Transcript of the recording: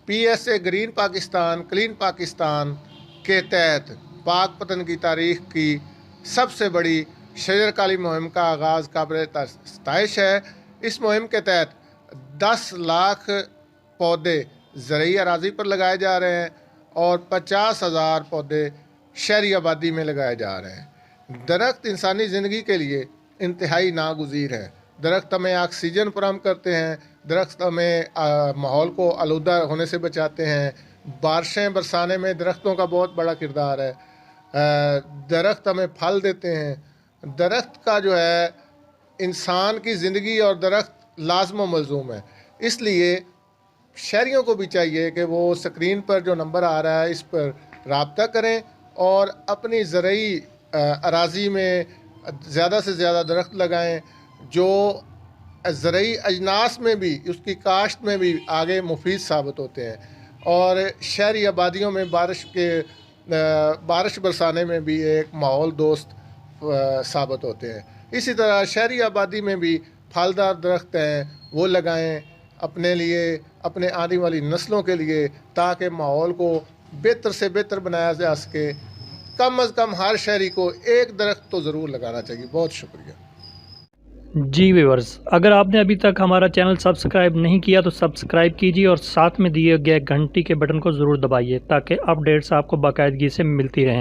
PSA green Pakistan clean Pakistan के तहत पाक पतन की तारीख की सबसे बड़ी शजरकाली मुहिम का आगाज़ काबिल सताइश है। इस मुहिम के तहत 10 लाख पौधे ज़रई अराज़ी पर लगाए जा रहे हैं और 50,000 पौधे शहरी आबादी में लगाए जा रहे हैं। दरख्त इंसानी ज़िंदगी के लिए इंतहाई नागुज़ीर है। दरख्त हमें ऑक्सीजन फराहम करते हैं, दरख्त हमें माहौल को आलूदा होने से बचाते हैं, बारिशें बरसाने में दरख्तों का बहुत बड़ा किरदार है, दरख्त हमें फल देते हैं। दरख्त का जो है इंसान की ज़िंदगी और दरख्त लाज़िम व मलज़ूम है। इसलिए शहरियों को भी चाहिए कि वो स्क्रीन पर जो नंबर आ रहा है इस पर राब्ता करें और अपनी ज़रई अराज़ी में ज़्यादा से ज़्यादा दरख्त लगाएं, जो ज़रई अजनास में भी उसकी काश्त में भी आगे मुफीद साबित होते हैं और शहरी आबादियों में बारिश बरसाने में भी एक माहौल दोस्त साबित होते हैं। इसी तरह शहरी आबादी में भी फलदार दरख्त हैं वो लगाएं अपने लिए, अपने आने वाली नस्लों के लिए, ताकि माहौल को बेहतर से बेहतर बनाया जा सके। कम अज़ कम हर शहरी को एक दरख्त तो ज़रूर लगाना चाहिए। बहुत शुक्रिया। जी व्यूअर्स, अगर आपने अभी तक हमारा चैनल सब्सक्राइब नहीं किया तो सब्सक्राइब कीजिए और साथ में दिए गए घंटी के बटन को ज़रूर दबाइए ताकि अपडेट्स आपको बाकायदगी से मिलती रहें।